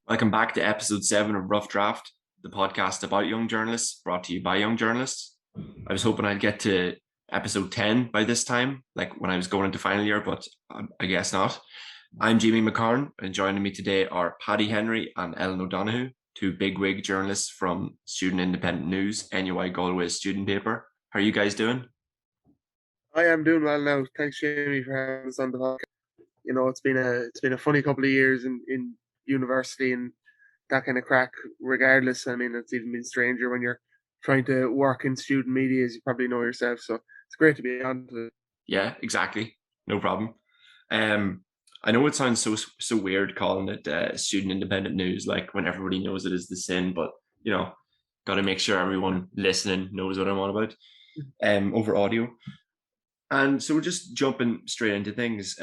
Welcome back to episode 7 of Rough Draft, the podcast about young journalists, brought to you by young journalists. I was hoping I'd get to episode 10 by this time, like when I was going into final year, but I guess not. I'm Jamie McCarn, and joining me today are Paddy Henry and Ellen O'Donoghue, two bigwig journalists from Student Independent News, NUI Galway's student paper. How are you guys doing? I am doing well now. Thanks, Jamie, for having us on the podcast. It's been a funny couple of years in university and that kind of crack. Regardless, I mean, it's even been stranger when you're trying to work in student media, as you probably know yourself. So it's great to be on to. Yeah, exactly. No problem. Um, I know it sounds so weird calling it student independent news, like when everybody knows it is the sin, but you know, got to make sure everyone listening knows what I'm on about. Over audio, and so we're just jumping straight into things.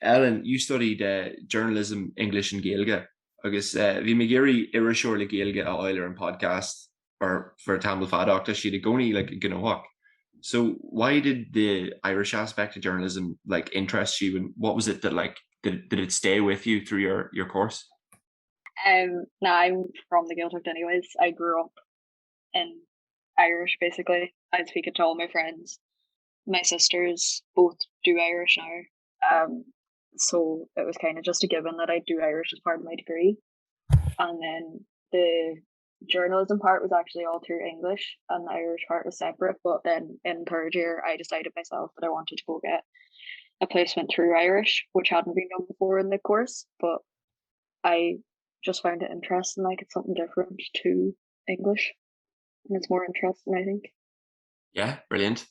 Ellen, you studied journalism, English, and Gaeilge. I guess bhí me géirí irisisiúr le Gaeilge a Euler and podcast or for Tamil Fadocta, she'd goni like gonna. So why did the Irish aspect of journalism like interest you, and what was it that like did it stay with you through your course? No, I'm from the Gaeltacht anyways. I grew up in Irish basically. I speak it to all my friends. My sisters both do Irish now. So it was kind of just a given that I'd do Irish as part of my degree. And then the journalism part was actually all through English and the Irish part was separate. But then in third year I decided myself that I wanted to go get a placement through Irish, which hadn't been done before in the course, but I just found it interesting, like it's something different to English. And it's more interesting, I think. Yeah, brilliant.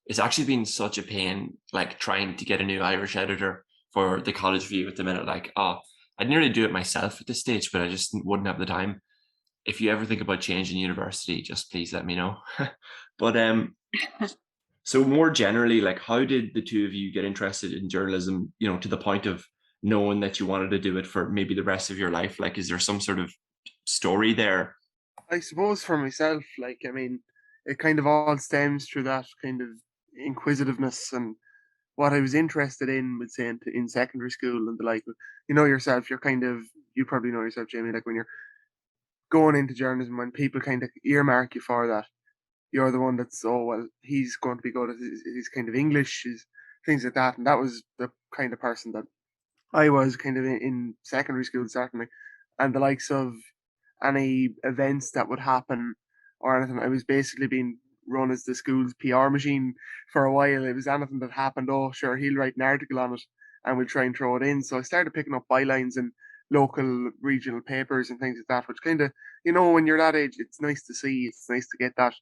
It's actually been such a pain, like trying to get a new Irish editor for the College View at the minute. Like, I'd nearly do it myself at this stage, but I just wouldn't have the time. If you ever think about changing university, just please let me know. But so more generally, like, how did the two of you get interested in journalism? You know, to the point of knowing that you wanted to do it for maybe the rest of your life. Like, is there some sort of story there? I suppose for myself, like, I mean, it kind of all stems through that kind of inquisitiveness and what I was interested in, would say, in secondary school and the like. You know yourself, you probably know yourself, Jamie, like when you're going into journalism, when people kind of earmark you for that, you're the one that's, oh well, he's going to be good at his kind of English, his things like that. And that was the kind of person that I was kind of in secondary school, certainly. And the likes of any events that would happen or anything, I was basically being run as the school's PR machine for a while. It was anything that happened, oh sure, he'll write an article on it and we'll try and throw it in. So I started picking up bylines in local regional papers and things like that, which kind of, when you're that age, it's nice to see, it's nice to get that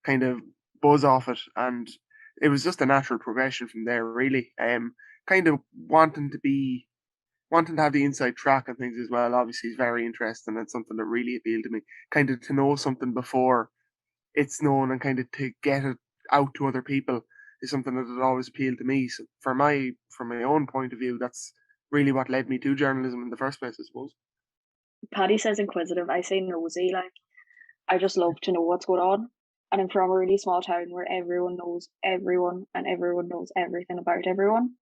kind of buzz off it. And it was just a natural progression from there, really. Kind of wanting to have the inside track and things as well, obviously, is very interesting and something that really appealed to me. Kind of to know something before it's known and kind of to get it out to other people is something that has always appealed to me. So from my own point of view, that's really what led me to journalism in the first place, I suppose. Paddy says inquisitive, I say nosy. Like I just love to know what's going on. And I'm from a really small town where everyone knows everyone and everyone knows everything about everyone.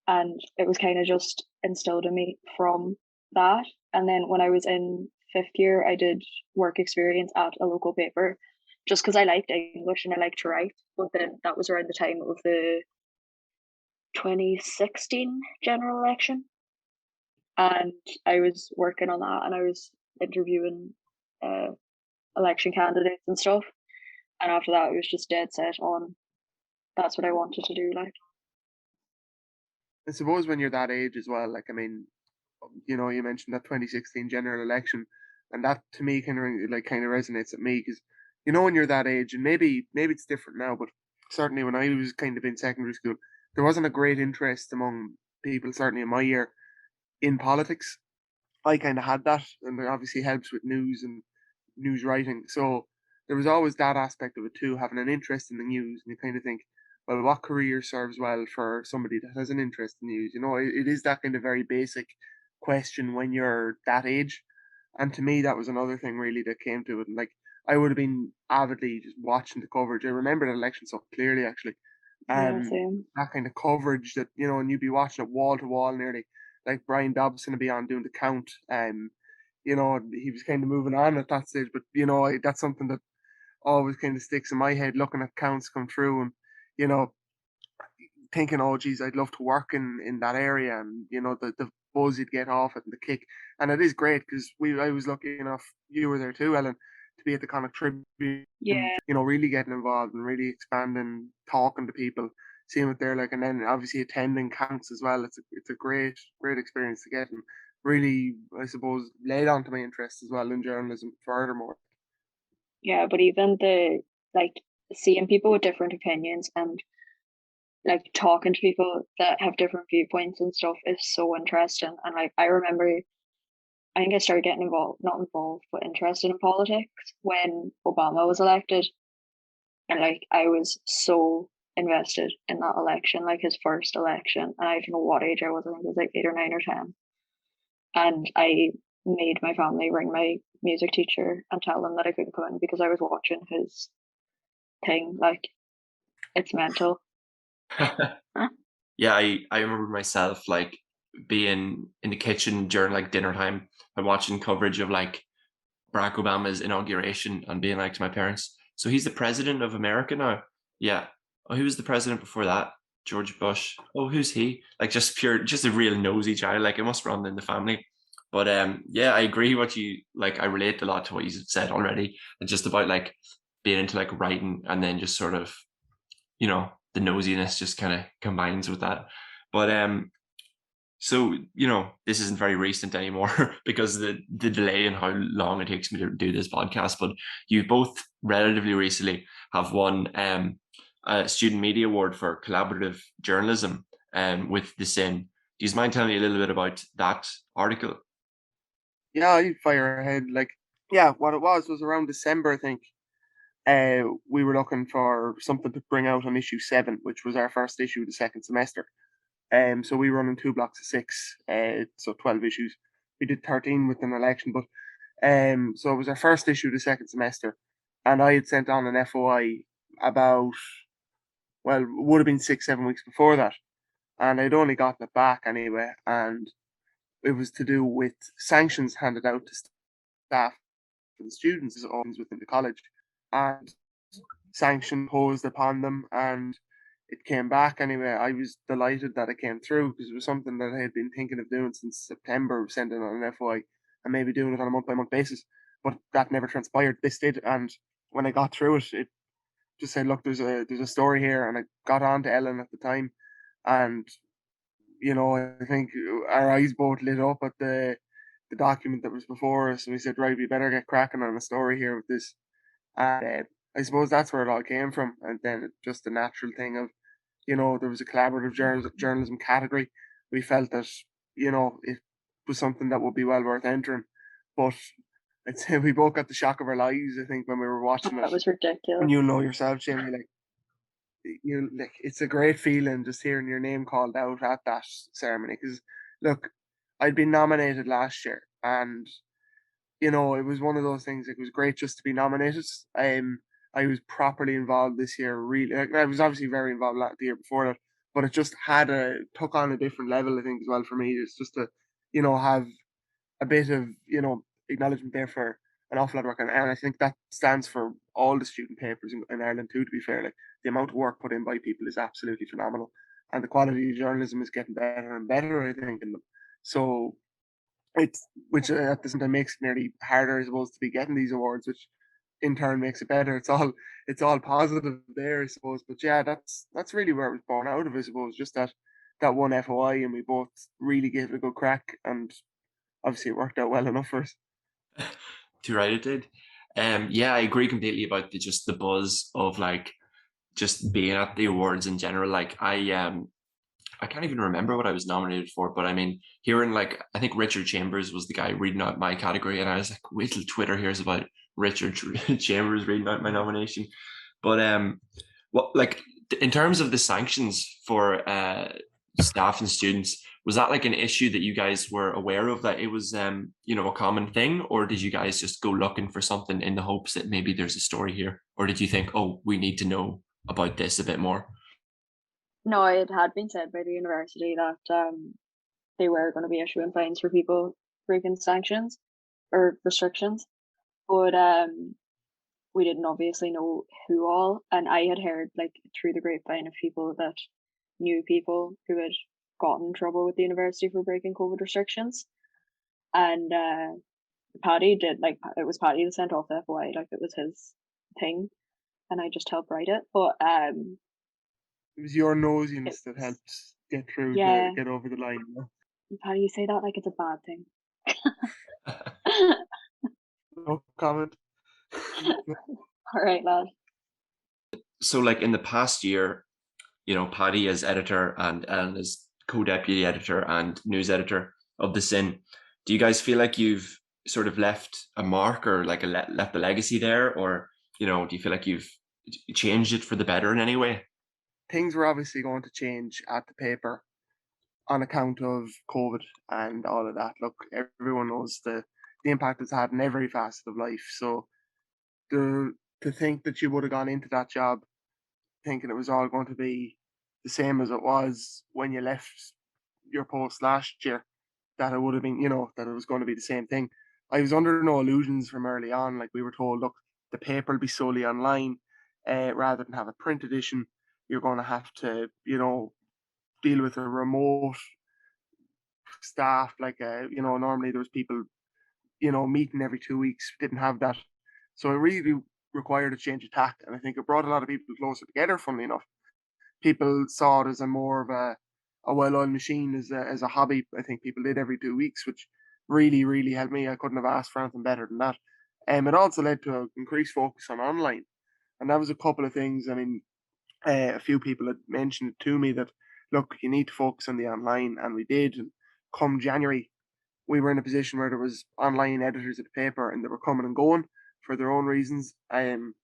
And it was kind of just instilled in me from that. And then when I was in fifth year, I did work experience at a local paper just because I liked English and I liked to write. But then that was around the time of the 2016 general election. And I was working on that and I was interviewing election candidates and stuff. And after that, I was just dead set on that's what I wanted to do. Like, I suppose when you're that age as well, like, I mean, you mentioned that 2016 general election, and that to me kind of resonates with me because when you're that age, and maybe it's different now, but certainly when I was kind of in secondary school, there wasn't a great interest among people, certainly in my year, in politics. I kind of had that, and it obviously helps with news and news writing. So there was always that aspect of it too, having an interest in the news, and you kind of think, well, what career serves well for somebody that has an interest in news? It is that kind of very basic question when you're that age. And to me, that was another thing really that came to it. And like, I would have been avidly just watching the coverage. I remember the election so clearly, actually. yeah, same. That kind of coverage that, and you'd be watching it wall to wall nearly. like Brian Dobson to be on doing the count. You know, he was kind of moving on at that stage, but you know, that's something that always kind of sticks in my head, looking at counts come through, and you know, thinking, oh geez, I'd love to work in that area, and you know, the buzz you'd get off it and the kick. And it is great because I was lucky enough, you were there too, Ellen, to be at the Connacht Tribune, Yeah, you know, really getting involved and really expanding, talking to people, seeing what they're like, and then obviously attending counts as well. It's a great experience to get, and really, I suppose, laid on to my interest as well in journalism furthermore. yeah, but even the like seeing people with different opinions and like talking to people that have different viewpoints and stuff is so interesting. And like I remember, I think I started getting involved, not involved, but interested in politics when Obama was elected. And like I was so invested in that election, like his first election. And I don't know what age I was, I think it was like 8 or 9 or 10. And I made my family ring my music teacher and tell them that I couldn't come in because I was watching his thing. Like it's mental. Yeah, I remember myself like being in the kitchen during like dinner time and watching coverage of like Barack Obama's inauguration and being like to my parents, so he's the president of America now? Yeah. Oh, who was the president before that? George Bush. Oh, who's he? Like just pure, just a real nosy child. Like it must run in the family. But yeah, I agree what you like. I relate a lot to what you said already, and just about like being into like writing and then just sort of, you know, the nosiness just kind of combines with that. But so you know, this isn't very recent anymore because the delay and how long it takes me to do this podcast. But you both relatively recently have won a Student Media Award for collaborative journalism with the Sin. Do you mind telling me a little bit about that article? Yeah, you fire ahead. Like, yeah, what it was around December, I think. We were looking for something to bring out on issue 7, which was our first issue of the second semester. So we run in 2 blocks of 6, so 12 issues. We did 13 with an election, but so it was our first issue of the second semester, and I had sent on an FOI about, well, it would have been 6, 7 weeks before that, and I'd only gotten it back anyway, and it was to do with sanctions handed out to staff and students as always within the college, and sanction posed upon them, and it came back anyway. I was delighted that it came through because it was something that I had been thinking of doing since September, sending on an FY and maybe doing it on a month by month basis. But that never transpired. This did, and when I got through it, it just said, "Look, there's a story here," and I got on to Ellen at the time, and you know, I think our eyes both lit up at the document that was before us, and we said, "Right, we better get cracking on a story here with this." And I suppose that's where it all came from, and then just the natural thing of, you know, there was a collaborative journalism category. We felt that, you know, it was something that would be well worth entering. But I'd say we both got the shock of our lives, I think, when we were watching That it. was And ridiculous. you know yourself, Jamie, like, you like, it's a great feeling just hearing your name called out at that ceremony. Because look, I'd been nominated last year, and you know, it was one of those things. It was great just to be nominated. I was properly involved this year. Really, like, I was obviously very involved the year before that, but it just took on a different level. I think as well for me. It's just to, you know, have a bit of, you know, acknowledgement there for an awful lot of work, and I think that stands for all the student papers in Ireland too. To be fair, like the amount of work put in by people is absolutely phenomenal, and the quality of journalism is getting better and better. I think, and so it's which at the same time makes it nearly harder, I suppose, to be getting these awards, which in turn makes it better. It's all positive there, I suppose. But yeah, that's really where it was born out of, I suppose. Just that one FOI, and we both really gave it a good crack, and obviously it worked out well enough for us. Too right, it did. Yeah, I agree completely about just the buzz of like just being at the awards in general. Like I can't even remember what I was nominated for, but I mean, hearing like I think Richard Chambers was the guy reading out my category, and I was like, wait till Twitter hears about Richard Chambers reading out my nomination. But what like in terms of the sanctions for staff and students, was that like an issue that you guys were aware of, that it was you know, a common thing, or did you guys just go looking for something in the hopes that maybe there's a story here, or did you think, oh, we need to know about this a bit more? No, it had been said by the university that they were going to be issuing fines for people breaking sanctions or restrictions. But we didn't obviously know who all, and I had heard like through the grapevine of people that knew people who had gotten in trouble with the university for breaking COVID restrictions. And Paddy did, like, it was Paddy that sent off the FOI, like it was his thing, and I just helped write it. But It was your nosiness it that was, helped get through yeah, to get over the line. You know? Paddy, you say that like it's a bad thing. No comment. All right, lad. So like in the past year, you know, Paddy as editor and as co-deputy editor and news editor of the Sin, do you guys feel like you've sort of left a mark or like left a legacy there, or you know, do you feel like you've changed it for the better in any way? Things were obviously going to change at the paper on account of COVID and all of that. Look, everyone knows the impact it's had in every facet of life. So to think that you would have gone into that job thinking it was all going to be the same as it was when you left your post last year, that it would have been, you know, that it was going to be the same thing. I was under no illusions from early on. Like we were told, look, the paper will be solely online, rather than have a print edition. You're going to have to, you know, deal with a remote staff. Like, you know, normally there was people, you know, meeting every 2 weeks. Didn't have that, so it really required a change of tack. And I think it brought a lot of people closer together. Funnily enough, people saw it as a more of a well-oiled machine, as a hobby. I think people did every 2 weeks, which really helped me. I couldn't have asked for anything better than that. It also led to an increased focus on online, and that was a couple of things. I mean, a few people had mentioned it to me that look, you need to focus on the online, and we did. And come January, we were in a position where there was online editors of the paper, and they were coming and going for their own reasons. And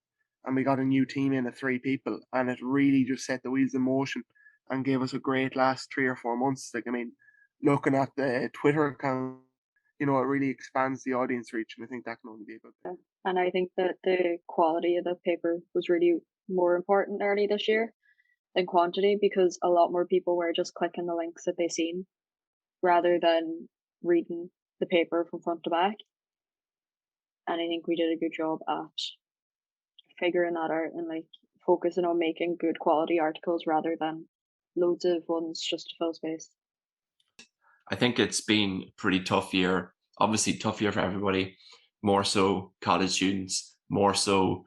we got a new team in of 3 people, and it really just set the wheels in motion and gave us a great last 3 or 4 months. Like, I mean, looking at the Twitter account, you know, it really expands the audience reach, and I think that can only be a good thing. And I think that the quality of the paper was really more important early this year than quantity, because a lot more people were just clicking the links that they seen rather than reading the paper from front to back. And I think we did a good job at figuring that out and like focusing on making good quality articles rather than loads of ones just to fill space. I think it's been a pretty tough year. Obviously, tough year for everybody. More so college students. More so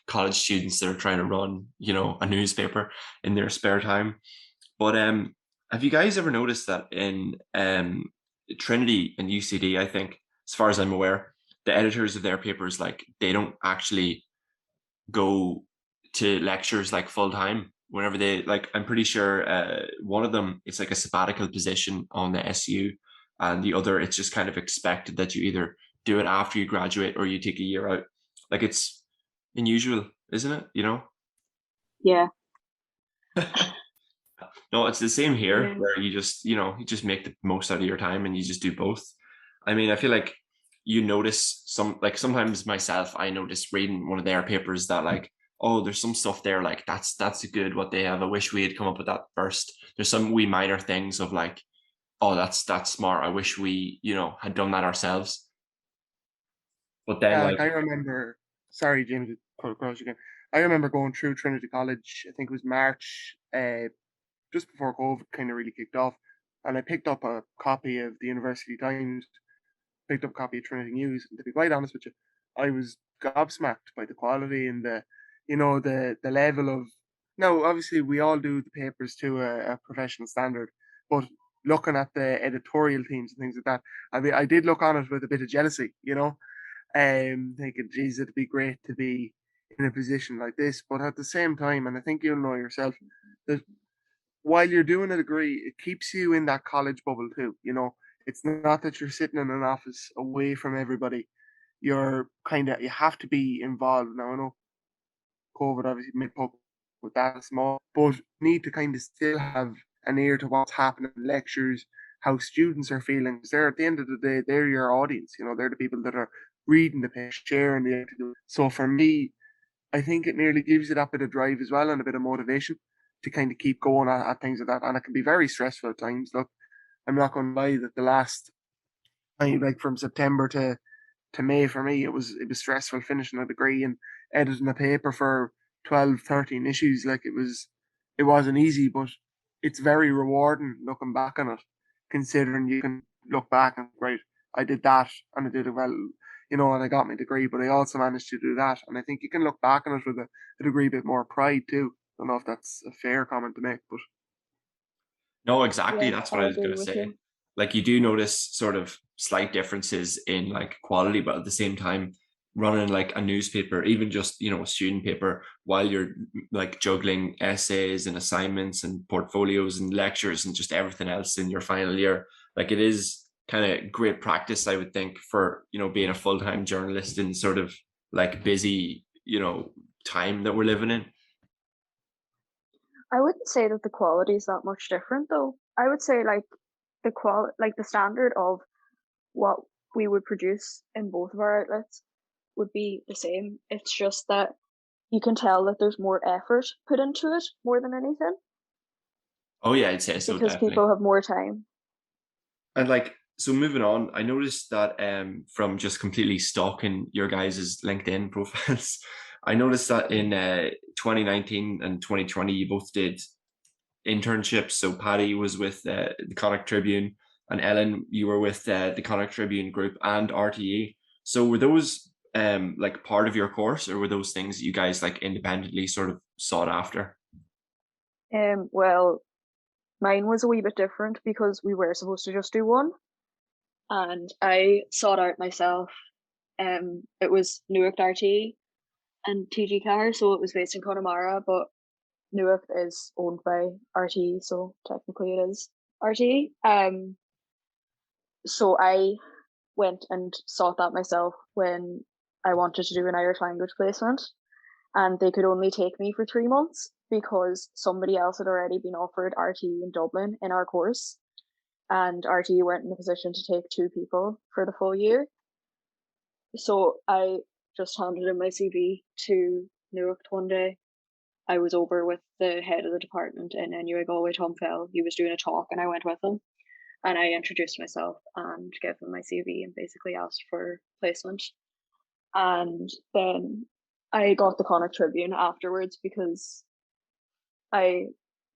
college students that are trying to run, you know, a newspaper in their spare time. But have you guys ever noticed that in Trinity and UCD? I think, as far as I'm aware, the editors of their papers, like, they don't actually go to lectures like full time. Whenever they, like, I'm pretty sure one of them, it's like a sabbatical position on the SU, and the other, it's just kind of expected that you either do it after you graduate or you take a year out. Like, it's unusual, isn't it? You know? Yeah. No, it's the same here, Yeah. where you just, you know, you just make the most out of your time and you just do both. I mean, I feel like you notice like sometimes myself, I notice reading one of their papers that, like, oh, there's some stuff there, like that's good what they have. I wish we had come up with that first. There's some wee minor things of like, oh, that's smart. I wish we, you know, had done that ourselves. But then, Yeah, like, like I remember. Sorry, James, to cut across you again. I remember going through Trinity College. I think it was March, just before COVID kind of really kicked off, and I picked up a copy of the University Times, picked up a copy of Trinity News, and to be quite honest with you, I was gobsmacked by the quality and the, you know, the level of. Now, obviously, we all do the papers to a professional standard, but looking at the editorial teams and things like that, I mean, I did look on it with a bit of jealousy, you know, thinking, geez, it'd be great to be in a position like this. But at the same time, and I think you'll know yourself, that while you're doing a degree, it keeps you in that college bubble too. You know, it's not that you're sitting in an office away from everybody. You're kind of, you have to be involved. Now I know COVID obviously made public with that small, but need to kind of still have an ear to what's happening in lectures, how students are feeling. 'Cause they're, at the end of the day, they're your audience. You know, they're the people that are reading the page, sharing the article. So for me, I think it nearly gives you that bit of drive as well and a bit of motivation to kind of keep going at things like that. And it can be very stressful at times. Look, I'm not going to lie that the last, like from September to May for me, it was stressful finishing a degree and editing a paper for 12, 13 issues. Like it wasn't easy, but it's very rewarding looking back on it, considering you can look back and right, I did that and I did it well, and I got my degree, but I also managed to do that. And I think you can look back on it with a degree bit more pride too. I don't know if that's a fair comment to make, but No, exactly. Yeah, That's what I I was agree gonna with say. you. Like you do notice sort of slight differences in like quality, but at the same time, running like a newspaper, even just a student paper, while you're like juggling essays and assignments and portfolios and lectures and just everything else in your final year, like it is kind of great practice, I would think, for being a full-time journalist in sort of like busy time that we're living in. I wouldn't say that the quality is that much different though. I would say like the standard of what we would produce in both of our outlets would be the same. It's just that you can tell that there's more effort put into it more than anything Oh yeah, I'd say so, because definitely. people have more time. And like, so moving on, I noticed that from just completely stalking your guys' LinkedIn profiles, I noticed that in 2019 and 2020, you both did internships. So Paddy was with the Connacht Tribune, and Ellen, you were with the Connacht Tribune Group and RTE. So were those like part of your course, or were those things that you guys like independently sort of sought after? Well, mine was a wee bit different because we were supposed to just do one, and I sought out myself. It was Newark RT and TG Car, so it was based in Connemara, but Newark is owned by RT, so technically it is RT. So I went and sought that myself when I wanted to do an Irish language placement, and they could only take me for 3 months because somebody else had already been offered RT in Dublin in our course, and RT weren't in a position to take two people for the full year. So I just handed in my CV to Newark one day. I was over with the head of the department in NUA Galway, Tom Fell. He was doing a talk, and I went with him. And I introduced myself and gave him my CV and basically asked for placement. And then I got the Connacht Tribune afterwards because I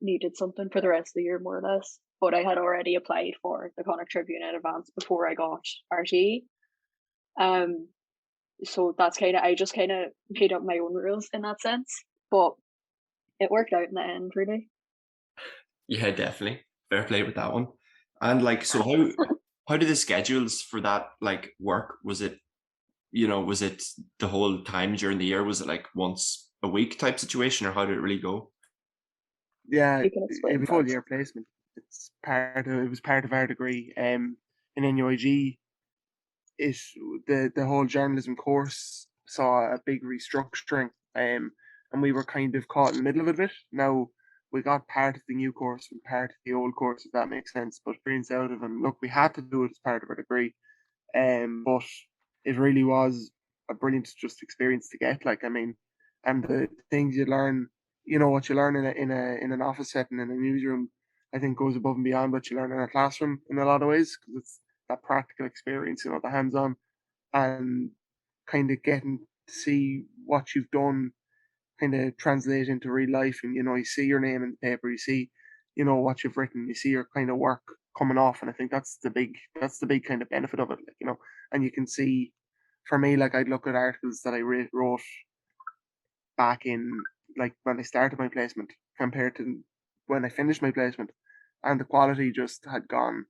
needed something for the rest of the year, more or less. But I had already applied for the Connacht Tribune in advance before I got RT. Um, so that's I just kind of made up my own rules in that sense. But it worked out in the end, really. Yeah, definitely. Fair play with that one. And like, so how did the schedules for that like work? Was it the whole time during the year? Was it like once a week type situation, or how did it really go? yeah, You can it explain was full that. year placement. It was part of our degree. In NUIG, it the whole journalism course saw a big restructuring. And we were kind of caught in the middle of it a bit. Now we got part of the new course and part of the old course, if that makes sense. But experience out of, and look, we had to do it as part of our degree. But it really was a brilliant just experience to get. Like, I mean, and the things you learn, what you learn in an office setting in a newsroom, I think goes above and beyond what you learn in a classroom in a lot of ways, because it's that practical experience, the hands on, and kind of getting to see what you've done kind of translate into real life. And you see your name in the paper, you see what you've written, you see your kind of work coming off. And I think that's the big kind of benefit of it, like, and you can see, for me, like, I'd look at articles that I wrote back in, like, when I started my placement compared to when I finished my placement, and the quality just had gone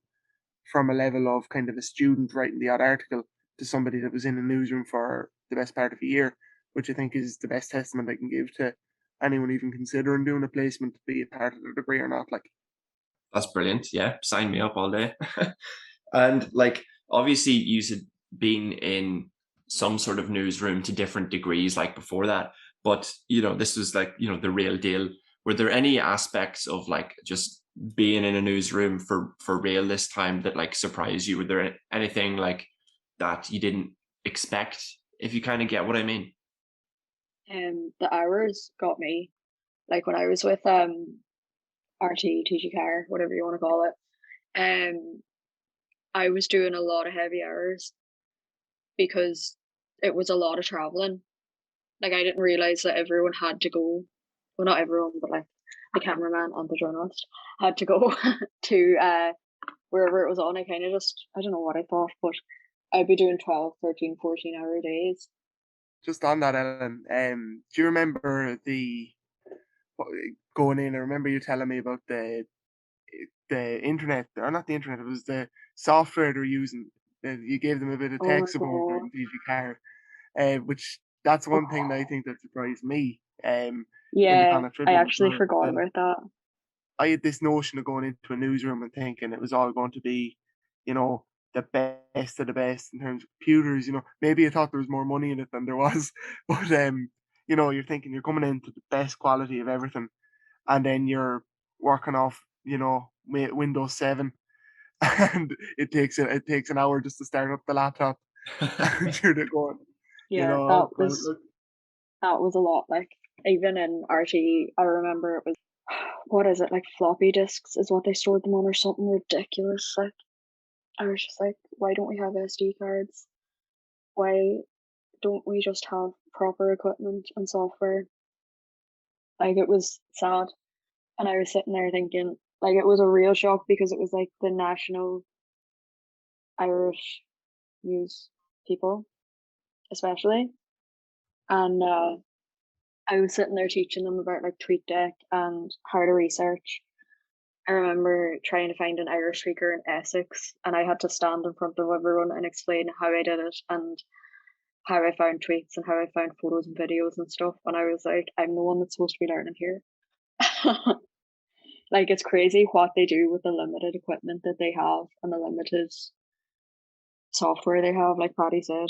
from a level of kind of a student writing the odd article to somebody that was in a newsroom for the best part of a year, which I think is the best testament I can give to anyone even considering doing a placement, be it part of their degree or not. Like, That's brilliant. Yeah, sign me up all day. And like, obviously, you had been in some sort of newsroom to different degrees, like before that. But this was like the real deal. Were there any aspects of like just being in a newsroom for real this time that like surprised you? Were there anything like that you didn't expect? If you kind of get what I mean. The hours got me. Like when I was with RT, TG Car, whatever you want to call it, I was doing a lot of heavy hours because it was a lot of traveling. Like I didn't realize that everyone had to go. Well, not everyone, but like the cameraman and the journalist had to go to wherever it was on. I kind of just, I don't know what I thought, but I'd be doing 12, 13, 14 hour days. Just on that, Ellen, do you remember going in? I remember you telling me about the internet, or not the internet. It was the software they're using. You gave them a bit of Oh tech my support god. on DG Car, which that's one thing that I Oh, think that surprised me. In the yeah, Connacht I Tribune as actually forgot well. about that. I had this notion of going into a newsroom and thinking it was all going to be, you know, the best of the best in terms of computers. Maybe I thought there was more money in it than there was, but you're thinking you're coming into the best quality of everything, and then you're working off, Windows 7, and it takes an hour just to start up the laptop, and you're going, Yeah, well, look, that was a lot. Like even in RTE, I remember it was what is it, like floppy disks is what they stored them on or something ridiculous. Like I was just like, why don't we have SD cards? Why don't we just have proper equipment and software? Like it was sad. And I was sitting there thinking, like it was a real shock because it was like the national Irish news people, especially. And I was sitting there teaching them about like TweetDeck and how to research. I remember trying to find an Irish speaker in Essex, and I had to stand in front of everyone and explain how I did it and how I found tweets and how I found photos and videos and stuff. And I was like, I'm the one that's supposed to be learning here. Like, it's crazy what they do with the limited equipment that they have and the limited software they have, like Paddy said.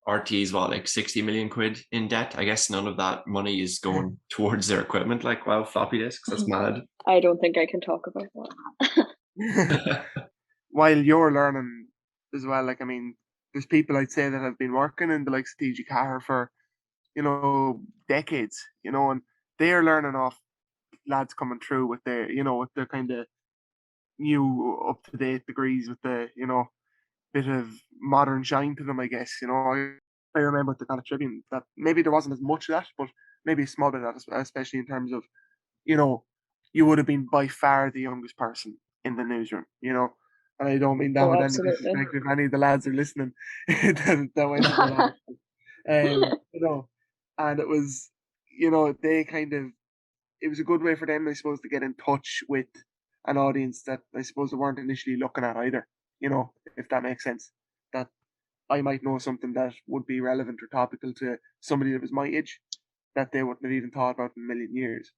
RT's what, like 60 million quid in debt? I guess none of that money is going towards their equipment. Like, wow, floppy disks, that's mad. I don't think I can talk about that. while you're learning as well, like, I mean, there's people I'd say that have been working in the likes of TG Car for, decades, and they're learning off lads coming through with their kind of new up to date degrees with the, bit of modern shine to them, I guess. I remember at the Connacht Tribune that maybe there wasn't as much of that, but maybe a small bit of that, especially in terms of, you know, you would have been by far the youngest person in the newsroom, And I don't mean that Oh, with any absolutely. disrespect if any of the lads are listening that went into that. And it was, they kind of, it was a good way for them, I suppose, to get in touch with an audience that I suppose they weren't initially looking at either, if that makes sense. That I might know something that would be relevant or topical to somebody that was my age that they wouldn't have even thought about in a million years.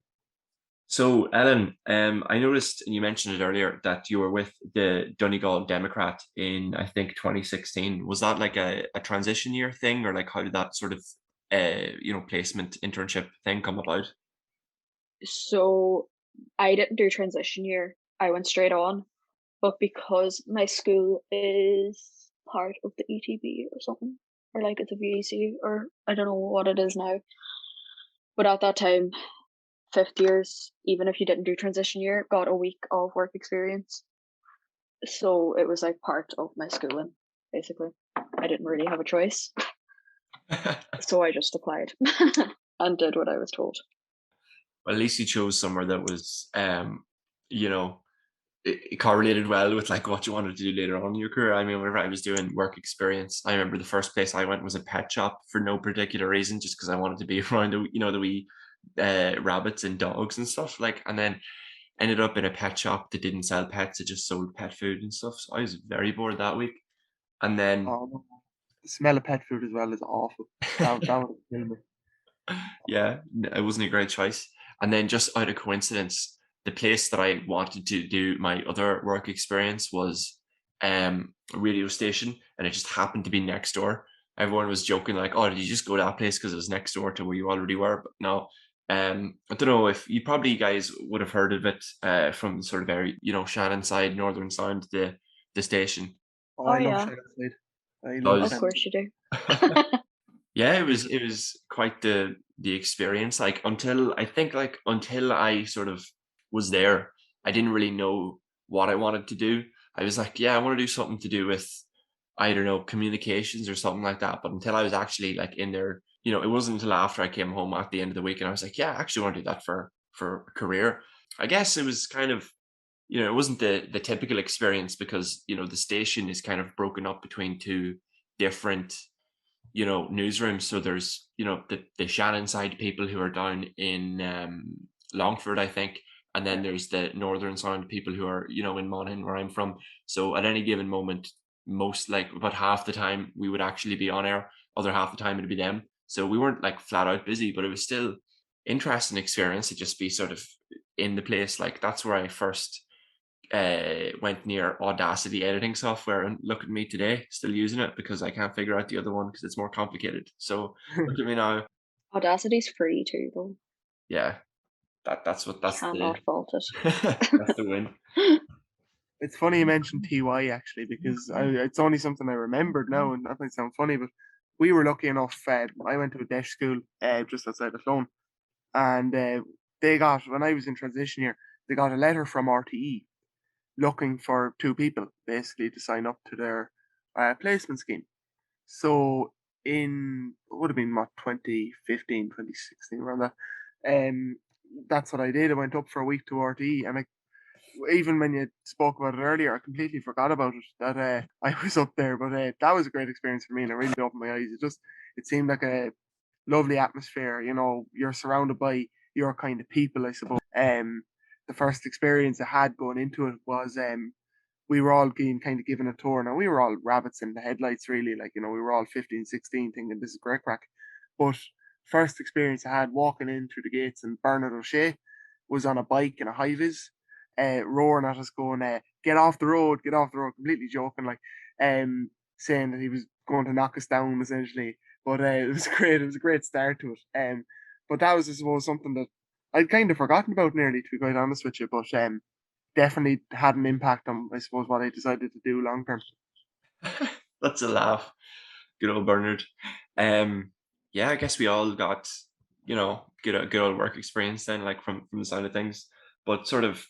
So, Ellen, I noticed, and you mentioned it earlier, that you were with the Donegal Democrat in, I think, 2016. Was that like a transition year thing, or like how did that sort of, placement internship thing come about? So I didn't do transition year. I went straight on. But because my school is part of the ETB or something, or like it's a VEC, or I don't know what it is now. But at that time, fifth years, even if you didn't do transition year, got a week of work experience. So it was like part of my schooling, basically. I didn't really have a choice. So I just applied and did what I was told. Well, at least you chose somewhere that was, you know, it correlated well with like what you wanted to do later on in your career. I mean, whenever I was doing work experience, I remember the first place I went was a pet shop for no particular reason, just because I wanted to be around the wee rabbits and dogs and stuff. Like, and then ended up in a pet shop that didn't sell pets; it just sold pet food and stuff. So I was very bored that week. And then, No. The smell of pet food as well is awful. That would kill me. yeah, it wasn't a great choice. And then, just out of coincidence, the place that I wanted to do my other work experience was a radio station, and it just happened to be next door. Everyone was joking like, "Oh, did you just go to that place because it was next door to where you already were?" But no, I don't know if you probably guys would have heard of it from sort of area, Shannon side, Northern Sound, the station. Oh, Oh I love yeah, Shannon Side. I love of Does Shannon course you do. Yeah, it Side. was it was quite the experience. Like until I think like until I sort of was there, I didn't really know what I wanted to do. I was like, yeah, I want to do something to do with, I don't know, communications or something like that. But until I was actually like in there, it wasn't until after I came home at the end of the week and I was like, yeah, I actually want to do that for a career. I guess it was kind of, it wasn't the typical experience because, the station is kind of broken up between two different, newsrooms. So there's, the Shannon side people who are down in Longford, I think. And then there's the northern sound people who are, in Monaghan, where I'm from. So at any given moment, most like about half the time we would actually be on air, other half the time it'd be them. So we weren't like flat out busy, but it was still interesting experience to just be sort of in the place. Like that's where I first went near Audacity editing software, and look at me today, still using it because I can't figure out the other one because it's more complicated. So look at me now. Audacity's free too, though. Yeah, that's Cannot fault it. that's the win. It's funny you mentioned TY actually, because it's only something I remembered now, and that might sound funny, but we were lucky enough. I went to a deaf school just outside of Sloan, and they got, when I was in transition year, they got a letter from RTE looking for two people basically to sign up to their placement scheme. So in, it would have been what, 2015, 2016, around that. That's what I did. I went up for a week to RTE, and even when you spoke about it earlier, I completely forgot about it, that I was up there. But that was a great experience for me, and it really opened my eyes. It seemed like a lovely atmosphere. You're surrounded by your kind of people, I suppose. The first experience I had going into it was we were all being kind of given a tour. Now we were all rabbits in the headlights, really. Like, we were all 15, 16 thinking this is great crack. But first experience I had walking in through the gates, and Bernard O'Shea was on a bike in a high vis, roaring at us, going, get off the road, completely joking, like, saying that he was going to knock us down, essentially. But it was great. It was a great start to it. But that was, I suppose, something that I'd kind of forgotten about nearly, to be quite honest with you. But definitely had an impact on, I suppose, what I decided to do long term. That's a laugh. Good old Bernard. Yeah, I guess we all got, good old work experience then, like from the side of things. But sort of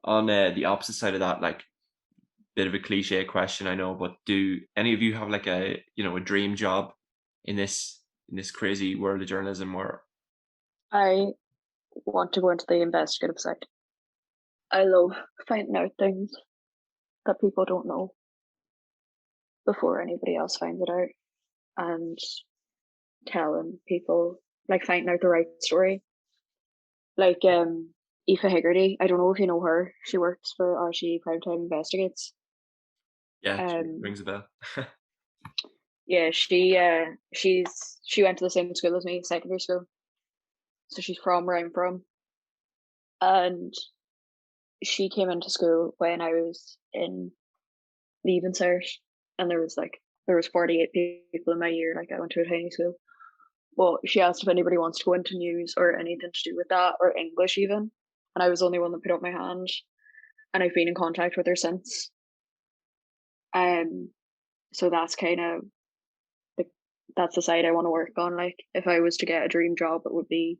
on the opposite side of that, like, bit of a cliche question, I know, but do any of you have like a dream job in this crazy world of journalism? Or I want to go into the investigative side. I love finding out things that people don't know before anybody else finds it out, and telling people, like, finding out the right story. Like Aoife Hegarty, I don't know if you know her. She works for RTE Primetime Investigates. yeah, rings a bell. Yeah, she went to the same school as me, secondary school. So she's from where I'm from. And she came into school when I was in leaving cert, and there was 48 people in my year. Like, I went to a tiny school. Well, she asked if anybody wants to go into news or anything to do with that, or English even. And I was the only one that put up my hand. And I've been in contact with her since. So that's kind of that's the side I want to work on. Like, if I was to get a dream job, it would be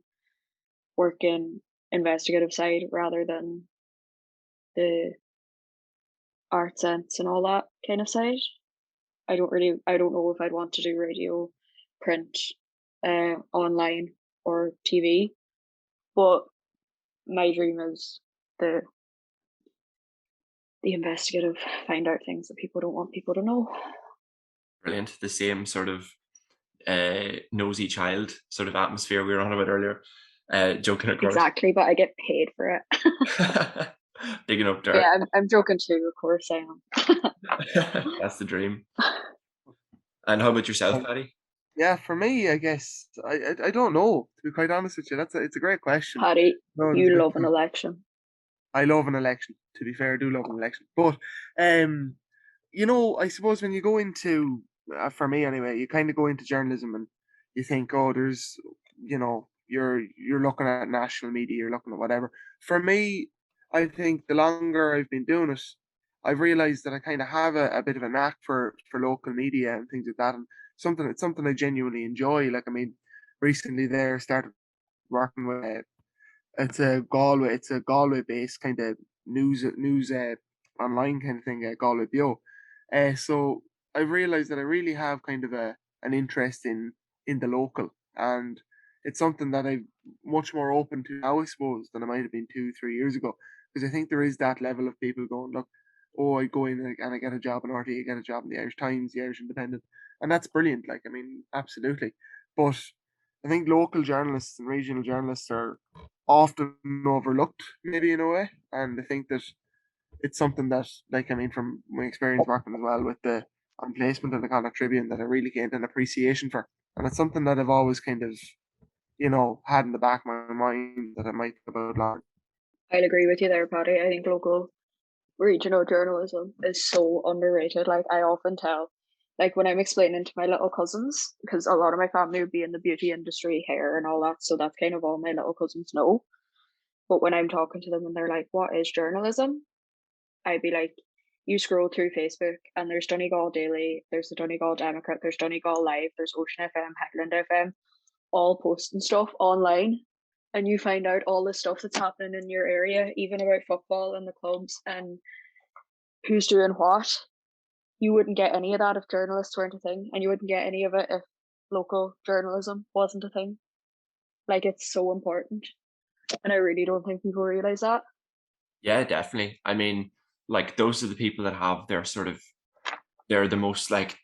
working investigative side rather than the art sense and all that kind of side. I don't know if I'd want to do radio, print, online, or TV, but my dream is the investigative, find out things that people don't want people to know. Brilliant. The same sort of nosy child sort of atmosphere we were on about earlier. Joking, of course. Exactly, but I get paid for it. Digging up dirt. Yeah, I'm joking too, of course I am. That's the dream. And how about yourself, Paddy? Yeah, for me, I guess I don't know, to be quite honest with you. It's a great question. Paddy, No, you love an election. I love an election. To be fair, I do love an election. But I suppose when you go into, for me anyway, you kind of go into journalism and you think, oh, there's, you're looking at national media, you're looking at whatever. For me, I think the longer I've been doing it, I've realized that I kind of have a bit of a knack for local media and things like that, and it's something I genuinely enjoy. Like, I mean, recently there started working with it's a Galway based kind of news online kind of thing at Galway Bio. So I've realised that I really have kind of an interest in the local, and it's something that I'm much more open to now, I suppose, than I might have been 2, 3 years ago. Because I think there is that level of people going, look, oh, I go in and I get a job in RT, I get a job in the Irish Times, the Irish Independent, and that's brilliant. Like, I mean, absolutely. But I think local journalists and regional journalists are often overlooked, maybe in a way. And I think that it's something that, like, I mean, from my experience working as well with the on placement of the Connacht Tribune, that I really gained an appreciation for. And it's something that I've always kind of, had in the back of my mind that I might think about learning. I'll agree with you there, Paddy. I think local regional journalism is so underrated. Like, I often tell, like, when I'm explaining to my little cousins, because a lot of my family would be in the beauty industry, hair and all that, so that's kind of all my little cousins know. But when I'm talking to them and they're like, what is journalism? I'd be like, you scroll through Facebook and there's Donegal Daily, there's the Donegal Democrat, there's Donegal Live, there's Ocean FM, Headland FM, all posting stuff online. And you find out all the stuff that's happening in your area, even about football and the clubs and who's doing what. You wouldn't get any of that if journalists weren't a thing, and you wouldn't get any of it if local journalism wasn't a thing. Like, it's so important. And I really don't think people realise that. Yeah, definitely. I mean, like those are the people that have they're the most like,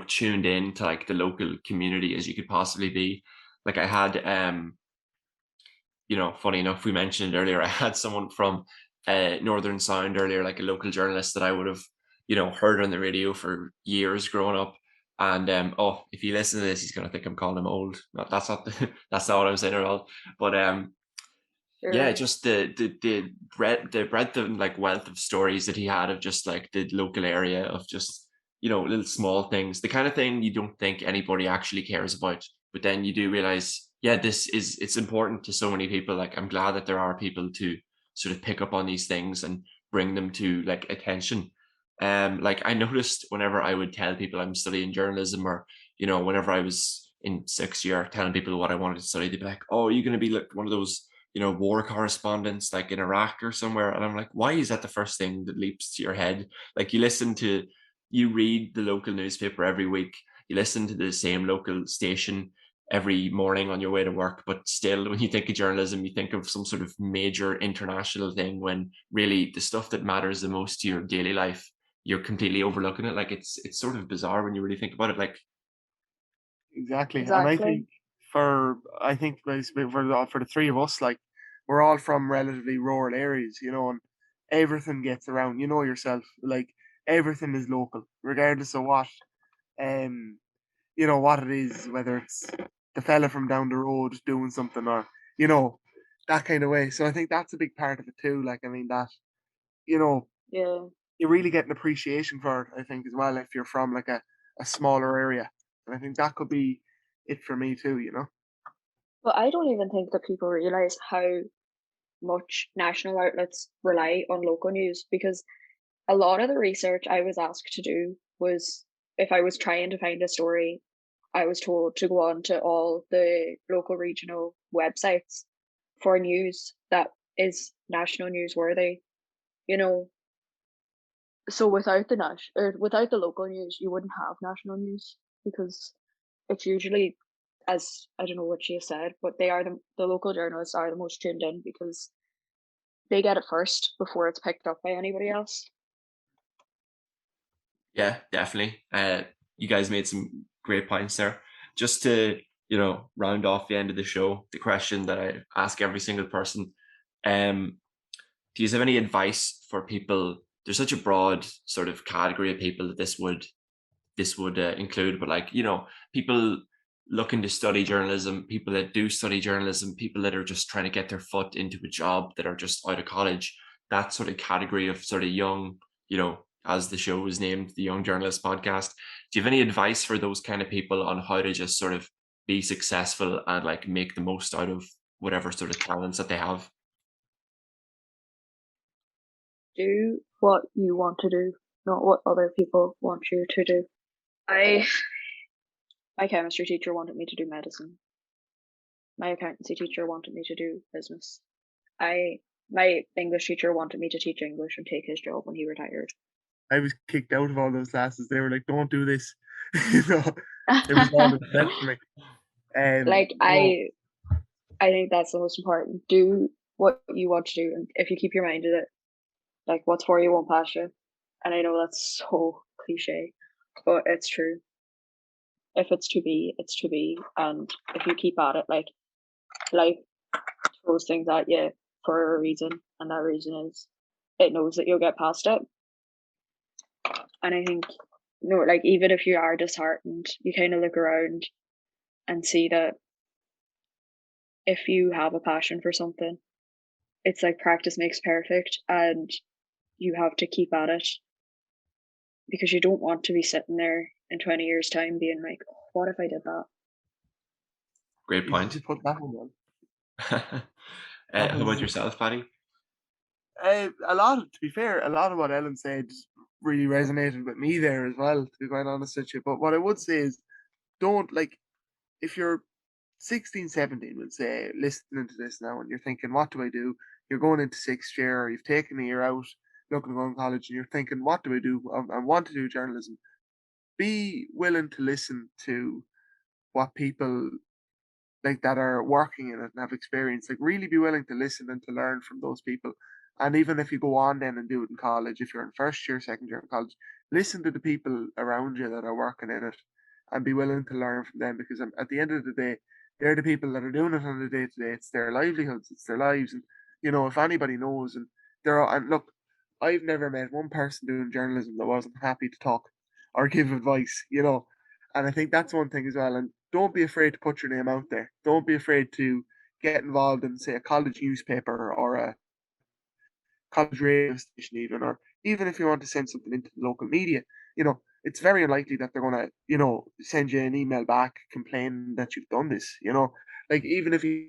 tuned in to like the local community as you could possibly be. Like I had funny enough, we mentioned earlier, I had someone from Northern Sound earlier, like a local journalist that I would have, heard on the radio for years growing up. And if you listen to this, he's gonna think I'm calling him old. No, that's not that's not what I'm saying at all. But yeah, Sure. just the breadth and like wealth of stories that he had of just like the local area of just, little small things, the kind of thing you don't think anybody actually cares about, but then you do realize, yeah, it's important to so many people. Like I'm glad that there are people to sort of pick up on these things and bring them to like attention. Like I noticed whenever I would tell people I'm studying journalism, or whenever I was in sixth year telling people what I wanted to study, they'd be like, oh, are you going to be like one of those war correspondents like in Iraq or somewhere? And I'm like, why is that the first thing that leaps to your head? Like you read the local newspaper every week, you listen to the same local station every morning on your way to work, but still when you think of journalism, you think of some sort of major international thing, when really the stuff that matters the most to your daily life, you're completely overlooking it. Like it's sort of bizarre when you really think about it. Like, Exactly. And I Exactly. think for the three of us, like, we're all from relatively rural areas, and everything gets around. You know yourself, like, everything is local, regardless of um what it is, whether it's the fella from down the road doing something, or you know that kind of way. So I think that's a big part of it too. Like, I mean, that you know Yeah. you really get an appreciation for it, I think, as well, if you're from like a smaller area. And I think that could be it for me too. But I don't even think that people realise how much national outlets rely on local news, because a lot of the research I was asked to do was, if I was trying to find a story, I was told to go on to all the local regional websites for news that is national newsworthy, you know. So without without the local news, you wouldn't have national news, because it's usually, as I don't know what she said, but they are the local journalists are the most tuned in, because they get it first before it's picked up by anybody else. yeah, definitely. You guys made some great points there. Just to, round off the end of the show, the question that I ask every single person, um, do you have any advice for people? There's such a broad sort of category of people that this would include, but like, people looking to study journalism, people that do study journalism, people that are just trying to get their foot into a job, that are just out of college, that sort of category of sort of young, as the show was named, the Young Journalist Podcast. Do you have any advice for those kind of people on how to just sort of be successful and like make the most out of whatever sort of talents that they have? Do what you want to do, not what other people want you to do. I My chemistry teacher wanted me to do medicine. My accountancy teacher wanted me to do business. I my English teacher wanted me to teach English and take his job when he retired. I was kicked out of all those classes. They were like, "Don't do this." You know, it was all that for me. Like no, I think that's the most important. Do what you want to do, and if you keep your mind in it, like what's for you won't pass you. And I know that's so cliche, but it's true. If it's to be, it's to be, and if you keep at it, like life throws things at you for a reason, and that reason is it knows that you'll get past it. And I think, you know, like even if you are disheartened, you kind of look around and see that if you have a passion for something, it's like practice makes perfect, and you have to keep at it because you don't want to be sitting there in 20 years' time being like, oh, what if I did that? Great you point. put that one on. How That about was yourself, Paddy? to be fair, a lot of what Ellen said really resonated with me there as well, to be quite honest with you. But what I would say is, don't, like, if you're 16, 17, we'll say, listening to this now, and you're thinking, what do I do? You're going into sixth year, or you've taken a year out, looking to go to college, and you're thinking, what do I do? I want to do journalism. Be willing to listen to what people like that are working in it and have experience. Like, really be willing to listen and to learn from those people. And even if you go on then and do it in college, if you're in first year, second year in college, listen to the people around you that are working in it and be willing to learn from them, because at the end of the day, they're the people that are doing it on a day to day. It's their livelihoods, it's their lives. And, you know, if anybody knows, and and look, I've never met one person doing journalism that wasn't happy to talk or give advice, you know. And I think that's one thing as well. And don't be afraid to put your name out there. Don't be afraid to get involved in, say, a college newspaper or a college radio station, or even if you want to send something into the local media. You know, it's very unlikely that they're going to, you know, send you an email back complaining that you've done this. You know, like, even if you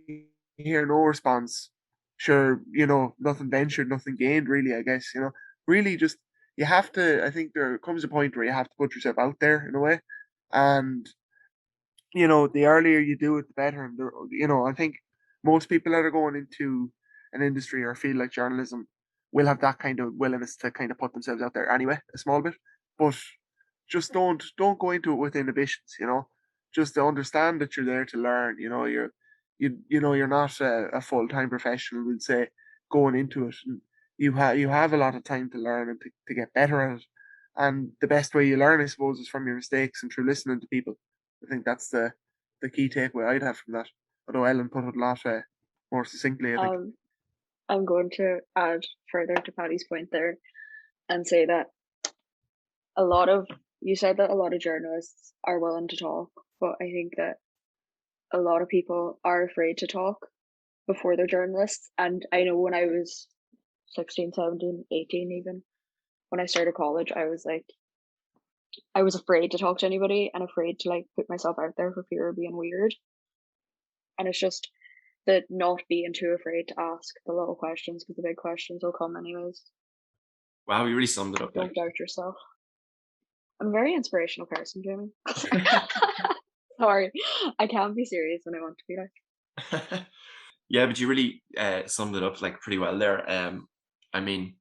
hear no response, sure, you know, nothing ventured, nothing gained, really, I guess. You know, really just, you have to, I think there comes a point where you have to put yourself out there in a way. And you know, the earlier you do it, the better. And you know, I think most people that are going into an industry or feel like journalism will have that kind of willingness to kind of put themselves out there anyway, a small bit. But just don't go into it with inhibitions. You know, just to understand that you're there to learn. You know, you know, you're not a full time professional. We'd say, going into it, and you have a lot of time to learn and to get better at it. And the best way you learn, I suppose, is from your mistakes and through listening to people. I think that's the key takeaway I'd have from that. Although Ellen put it a lot more succinctly, I think. I'm going to add further to Paddy's point there and say that you said that a lot of journalists are willing to talk, but I think that a lot of people are afraid to talk before they're journalists. And I know when I was 16, 17, 18 even, when I started college, I was afraid to talk to anybody and afraid to like put myself out there for fear of being weird. And it's just that not being too afraid to ask the little questions, because the big questions will come anyways. Wow, you really summed it up. Don't doubt yourself. I'm a very inspirational person, Jamie. Sorry, I can't be serious when I want to be like. Yeah, but you really summed it up like pretty well there. I mean,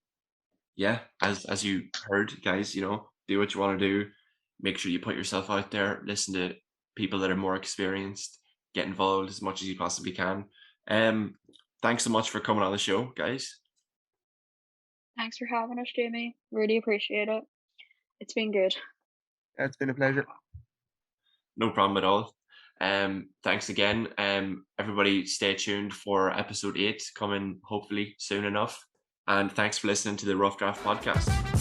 yeah, as you heard, guys, you know, do what you want to do. Make sure you put yourself out there. Listen to people that are more experienced. Get involved as much as you possibly can. Thanks so much for coming on the show, guys. Thanks for having us, Jamie. Really appreciate it. It's been good. It's been a pleasure. No problem at all. Thanks again. Everybody stay tuned for episode 8 coming hopefully soon enough. And thanks for listening to the Rough Draft podcast.